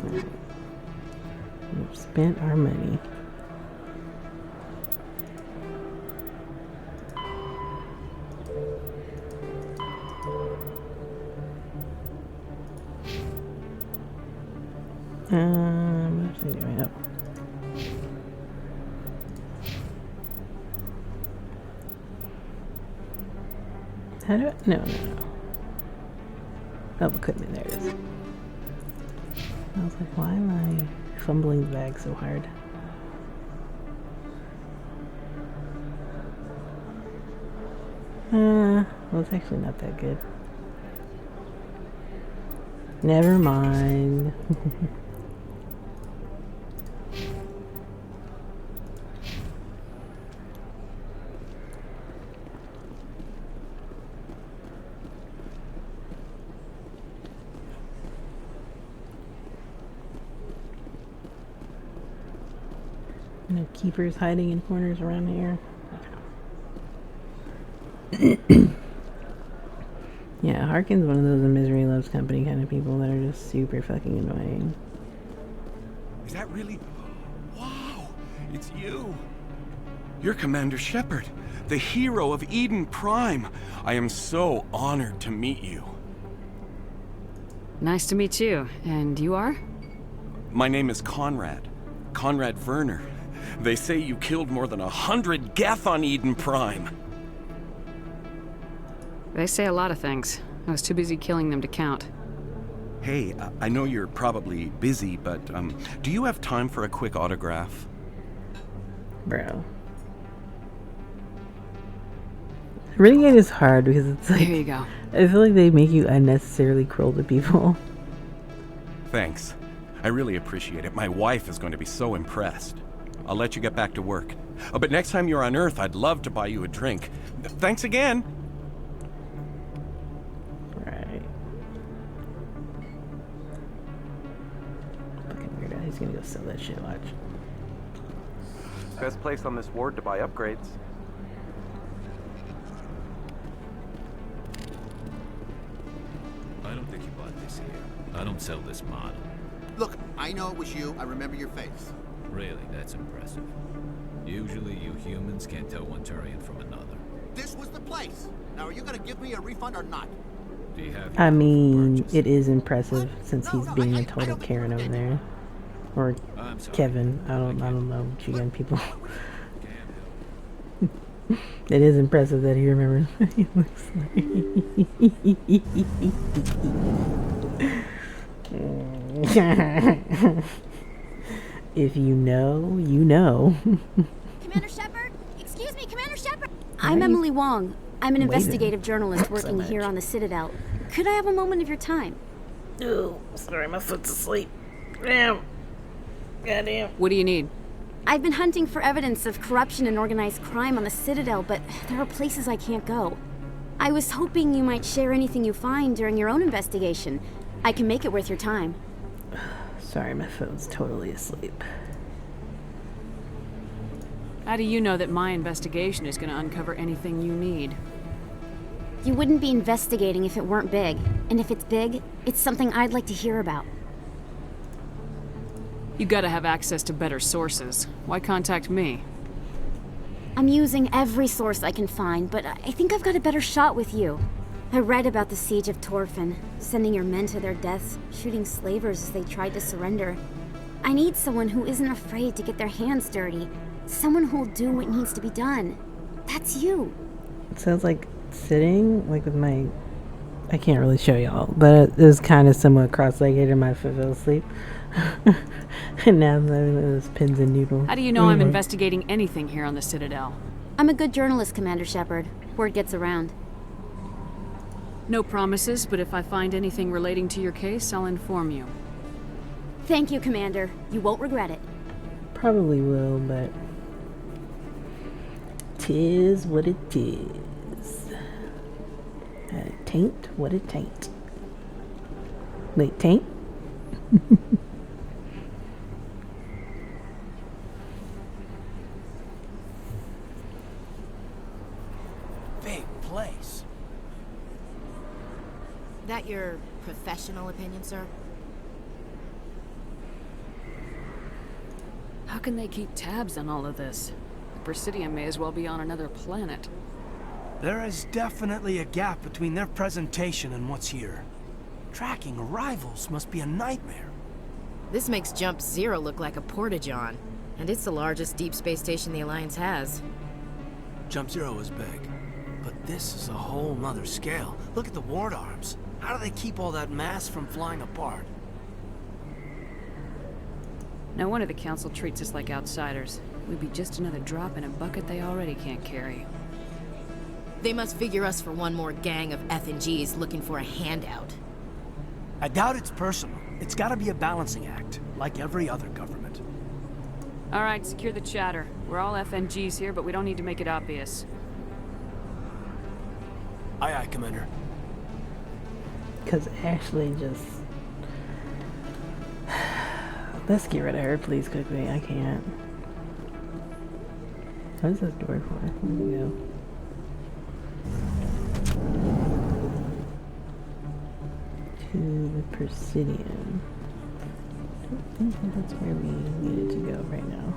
Speaker 1: Alright. We've spent our money. What's it doing? Oh. How do I? No. Oh, equipment. There it is. I was like, why am I fumbling the bag so hard? Well, it's actually not that good. Never mind. No keepers hiding in corners around here. Yeah, Harkin's one of those misery loves company kind of people that are just super fucking annoying.
Speaker 21: Is that really? Wow, it's you. You're Commander Shepard, the hero of Eden Prime. I am so honored to meet you.
Speaker 8: Nice to meet you. And you are?
Speaker 21: My name is Conrad. Conrad Werner. They say you killed more than 100 Geth on Eden Prime.
Speaker 8: They say a lot of things. I was too busy killing them to count.
Speaker 21: Hey, I know you're probably busy, but do you have time for a quick autograph?
Speaker 1: Bro. Renegade is hard because it's like...
Speaker 8: Here you go.
Speaker 1: I feel like they make you unnecessarily cruel to people.
Speaker 21: Thanks. I really appreciate it. My wife is going to be so impressed. I'll let you get back to work. But next time you're on Earth, I'd love to buy you a drink. Thanks again!
Speaker 1: Right. Fucking weirdo. He's gonna go sell that shit, watch.
Speaker 10: Best place on this ward to buy upgrades.
Speaker 22: I don't think you bought this here. I don't sell this model.
Speaker 23: Look, I know it was you. I remember your face.
Speaker 22: Really, that's impressive. Usually you humans can't tell one Turian from another.
Speaker 23: This was the place. Now, are you gonna give me a refund or not?
Speaker 22: Do you have
Speaker 1: I mean, it is impressive since he's being a total Karen over there. Or Kevin. I don't know GN people. It is impressive that he remembers what he looks like. If you know, you know.
Speaker 4: Commander Shepard? Excuse me, Commander Shepard!
Speaker 24: I'm Emily Wong. I'm an
Speaker 1: Waiting.
Speaker 24: investigative journalist working here on the Citadel. Could I have a moment of your time?
Speaker 1: Oh, sorry, my foot's asleep. Damn. Goddamn.
Speaker 8: What do you need?
Speaker 24: I've been hunting for evidence of corruption and organized crime on the Citadel, but there are places I can't go. I was hoping you might share anything you find during your own investigation. I can make it worth your time.
Speaker 1: Sorry, my phone's totally asleep.
Speaker 8: How do you know that my investigation is going to uncover anything you need?
Speaker 24: You wouldn't be investigating if it weren't big. And if it's big, it's something I'd like to hear about.
Speaker 8: You gotta have access to better sources. Why contact me?
Speaker 24: I'm using every source I can find, but I think I've got a better shot with you. I read about the siege of Torfin, sending your men to their deaths, shooting slavers as they tried to surrender. I need someone who isn't afraid to get their hands dirty. Someone who'll do what needs to be done. That's you.
Speaker 1: It sounds like sitting, like with my... I can't really show y'all, but it was kind of somewhat cross-legged and my foot fell asleep. And now I'm having those pins and needles.
Speaker 8: How do you know I'm investigating anything here on the Citadel?
Speaker 24: I'm a good journalist, Commander Shepard. Word gets around.
Speaker 8: No promises, but if I find anything relating to your case, I'll inform you.
Speaker 24: Thank you, Commander. You won't regret it.
Speaker 1: Probably will, but... 'tis what it is. Taint what it taint. Wait, taint?
Speaker 5: Big place.
Speaker 4: That your professional opinion, sir?
Speaker 8: How can they keep tabs on all of this? Presidium may as well be on another planet.
Speaker 5: There is definitely a gap between their presentation and what's here. Tracking arrivals must be a nightmare.
Speaker 4: This makes Jump Zero look like a porta-john, and it's the largest deep space station the Alliance has.
Speaker 5: Jump Zero is big, but this is a whole nother scale. Look at the ward arms. How do they keep all that mass from flying apart?
Speaker 8: No wonder the Council treats us like outsiders. We'd be just another drop in a bucket they already can't carry.
Speaker 4: They must figure us for one more gang of F&Gs looking for a handout.
Speaker 5: I doubt it's personal. It's gotta be a balancing act, like every other government.
Speaker 8: Alright, secure the chatter. We're all FNGs here, but we don't need to make it obvious.
Speaker 5: Aye, aye, Commander.
Speaker 1: Because Ashley just... Let's get rid of her, please, quickly. I can't. What is this door for? Here we go. To the Presidium. I don't think that's where we needed to go right now.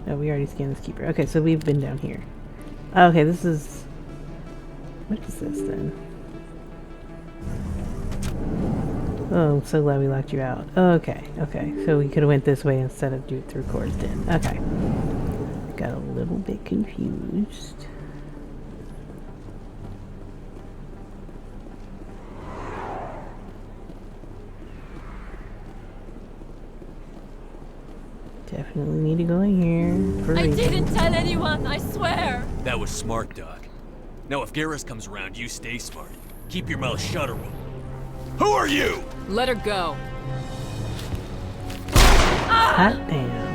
Speaker 1: Oh, we already scanned this keeper. Okay, so we've been down here. Okay, this is... What is this then? Oh, I'm so glad we locked you out. Okay, okay. So we could have went this way instead of do it through Core's Den. Okay. Got a little bit confused. Definitely need to go in here. For
Speaker 9: I
Speaker 1: reasons.
Speaker 9: didn't tell anyone, I swear!
Speaker 11: That was smart, Doc. Now if Garrus comes around, you stay smart. Keep your mouth shut or we'll... Who are you?
Speaker 8: Let her go.
Speaker 1: Hot damn.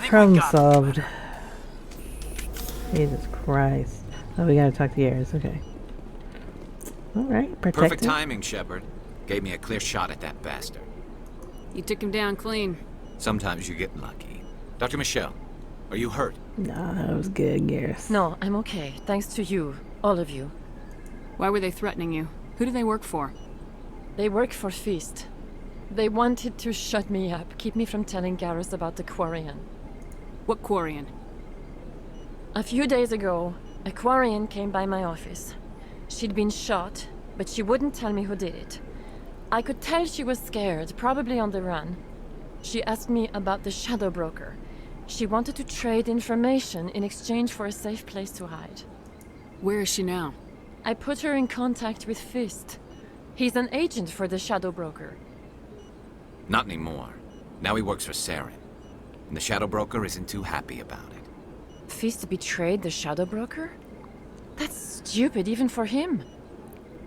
Speaker 1: Problem solved. Jesus Christ. Oh, we gotta talk to Garrus. Okay. Alright, protect
Speaker 18: Perfect
Speaker 1: him.
Speaker 18: timing, Shepard. Gave me a clear shot at that bastard.
Speaker 8: You took him down clean.
Speaker 18: Sometimes you get lucky. Dr. Michelle, are you hurt?
Speaker 1: Nah, that was good, Garrus.
Speaker 9: No, I'm okay. Thanks to you. All of you.
Speaker 8: Why were they threatening you? Who do they work for?
Speaker 9: They work for Feast. They wanted to shut me up, keep me from telling Garrus about the Quarian.
Speaker 8: What Quarian?
Speaker 9: A few days ago, a Quarian came by my office. She'd been shot, but she wouldn't tell me who did it. I could tell she was scared, probably on the run. She asked me about the Shadow Broker. She wanted to trade information in exchange for a safe place to hide.
Speaker 8: Where is she now?
Speaker 9: I put her in contact with Fist. He's an agent for the Shadow Broker.
Speaker 18: Not anymore. Now he works for Saren. And the Shadow Broker isn't too happy about it.
Speaker 9: Fist betrayed the Shadow Broker? That's stupid even for him.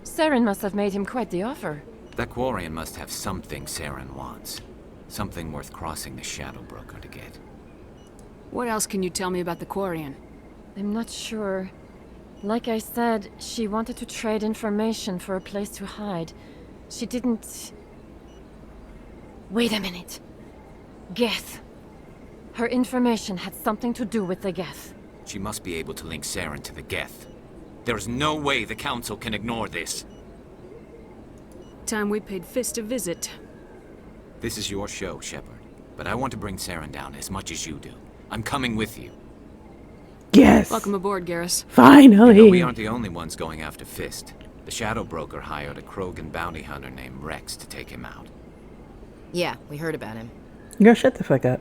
Speaker 9: Saren must have made him quite the offer.
Speaker 18: That Quarian must have something Saren wants. Something worth crossing the Shadow Broker to get.
Speaker 8: What else can you tell me about the Quarian?
Speaker 9: I'm not sure. Like I said, she wanted to trade information for a place to hide. She didn't... Wait a minute. Geth. Her information had something to do with the Geth.
Speaker 18: She must be able to link Saren to the Geth. There's no way the Council can ignore this.
Speaker 8: Time we paid Fist a visit.
Speaker 18: This is your show, Shepard. But I want to bring Saren down as much as you do. I'm coming with you.
Speaker 1: Yes!
Speaker 8: Welcome aboard, Garrus.
Speaker 1: Finally!
Speaker 18: You know, we aren't the only ones going after Fist. The Shadow Broker hired a Krogan bounty hunter named Rex to take him out.
Speaker 4: Yeah, we heard about him.
Speaker 1: Girl, shut the fuck up.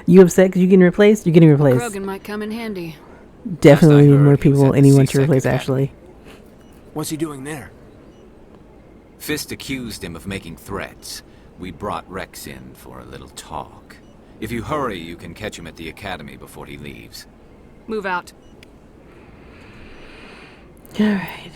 Speaker 1: You upset because you're getting replaced? You're getting replaced.
Speaker 8: Krogan might come in handy.
Speaker 1: Definitely need more people, anyone to replace Ashley.
Speaker 5: What's he doing there?
Speaker 18: Fist accused him of making threats. We brought Rex in for a little talk. If you hurry, you can catch him at the academy before he leaves.
Speaker 8: Move out.
Speaker 1: Alright.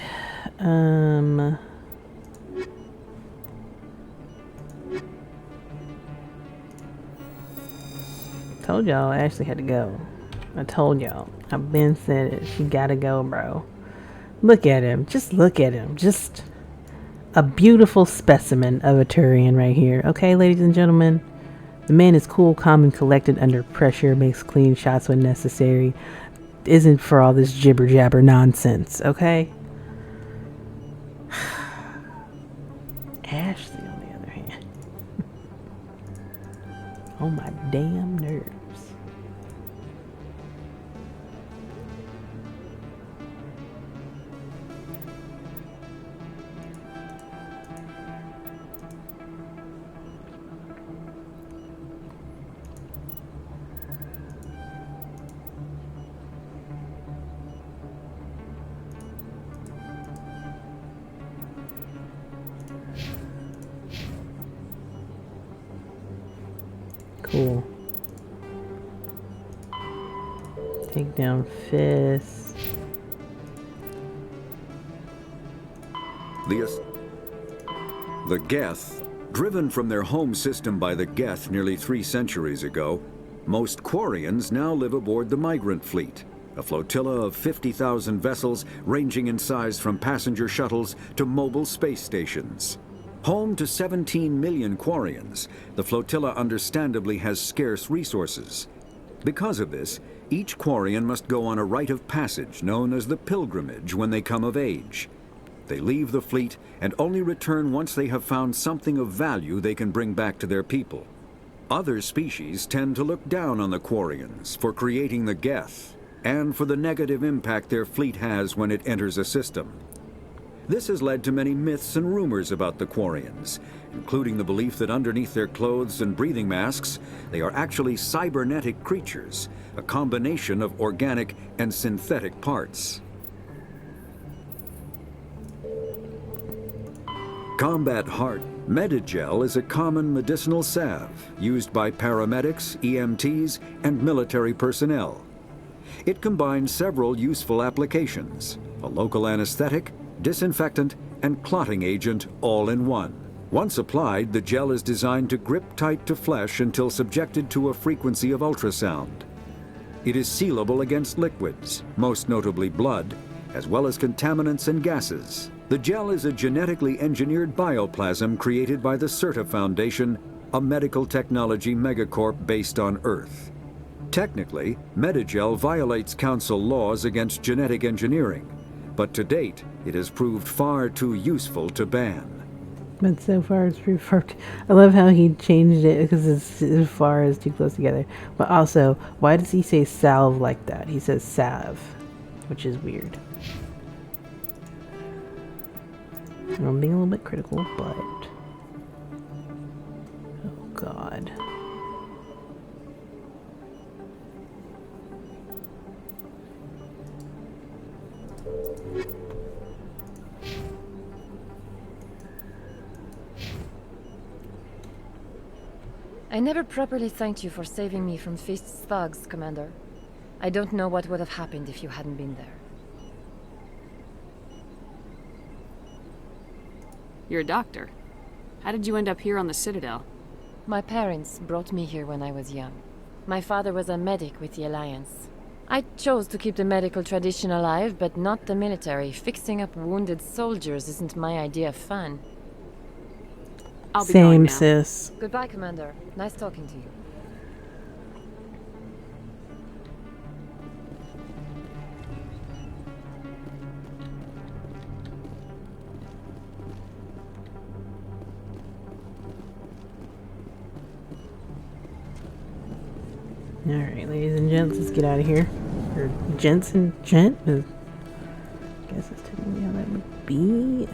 Speaker 1: Told y'all Ashley had to go. I told y'all. I've been saying it. She gotta go, bro. Look at him. Just look at him. Just a beautiful specimen of a Turian right here. Okay, ladies and gentlemen? The man is cool, calm, and collected under pressure, makes clean shots when necessary. Isn't for all this jibber-jabber nonsense, okay? Ashley, on the other hand. Oh my damn nerves. Cool. Take down Fist.
Speaker 12: The
Speaker 6: The Geth, driven from their home system by the Geth nearly 3 centuries ago, most Quarians now live aboard the migrant fleet, a flotilla of 50,000 vessels ranging in size from passenger shuttles to mobile space stations. Home to 17 million Quarians, the flotilla understandably has scarce resources. Because of this, each Quarian must go on a rite of passage known as the pilgrimage when they come of age. They leave the fleet and only return once they have found something of value they can bring back to their people. Other species tend to look down on the Quarians for creating the Geth, and for the negative impact their fleet has when it enters a system. This has led to many myths and rumors about the Quarians, including the belief that underneath their clothes and breathing masks, they are actually cybernetic creatures, a combination of organic and synthetic parts. Combat Heart Medigel is a common medicinal salve used by paramedics, EMTs, and military personnel. It combines several useful applications: a local anesthetic, disinfectant, and clotting agent all in one. Once applied, the gel is designed to grip tight to flesh until subjected to a frequency of ultrasound. It is sealable against liquids, most notably blood, as well as contaminants and gases. The gel is a genetically engineered bioplasm created by the CERTA Foundation, a medical technology megacorp based on Earth. Technically, Medigel violates Council laws against genetic engineering, but to date, it has proved far too useful to ban.
Speaker 1: But so far it's proved I love how he changed it because it's as far as too close together. But also, why does he say salve like that? He says salve, which is weird. I'm being a little bit critical, but... oh god.
Speaker 9: I never properly thanked you for saving me from Fist's thugs, Commander. I don't know what would have happened if you hadn't been there.
Speaker 8: You're a doctor. How did you end up here on the Citadel?
Speaker 9: My parents brought me here when I was young. My father was a medic with the Alliance. I chose to keep the medical tradition alive, but not the military. Fixing up wounded soldiers isn't my idea of fun.
Speaker 8: I'll be going
Speaker 1: Same,
Speaker 8: now.
Speaker 1: sis.
Speaker 9: Goodbye, Commander. Nice talking to you.
Speaker 1: Alright, ladies and gents, let's get out of here. Or gents and gent? I guess that's typically how that would be.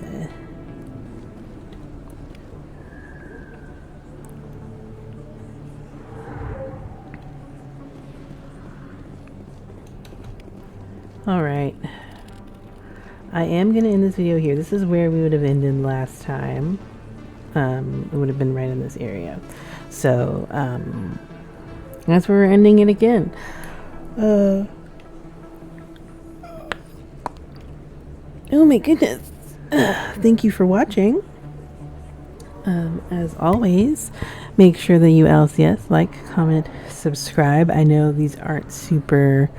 Speaker 1: Alright. I am going to end this video here. This is where we would have ended last time. It would have been right in this area. So, that's where we're ending it again. Oh my goodness. Thank you for watching. As always, make sure that you LCS, like, comment, subscribe. I know these aren't super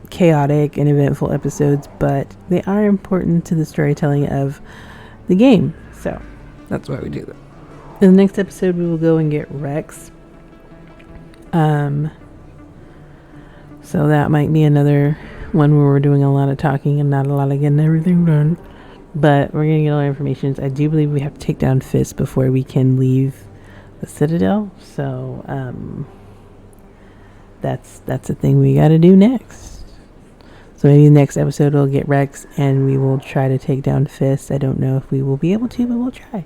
Speaker 1: chaotic and eventful episodes, but they are important to the storytelling of the game. So that's why we do that. In the next episode, we will go and get Rex. So that might be another one where we're doing a lot of talking and not a lot of getting everything done. But we're gonna get all our information. I do believe we have to take down Fist before we can leave the Citadel. So that's a thing we gotta do next. So maybe the next episode we'll get Rex and we will try to take down Fist. I don't know if we will be able to, but we'll try.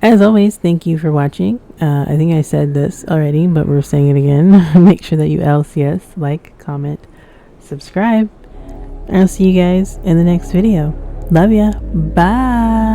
Speaker 1: As always, thank you for watching. I think I said this already, but we're saying it again. Make sure that you LCS, like, comment, subscribe. I'll see you guys in the next video. Love ya. Bye.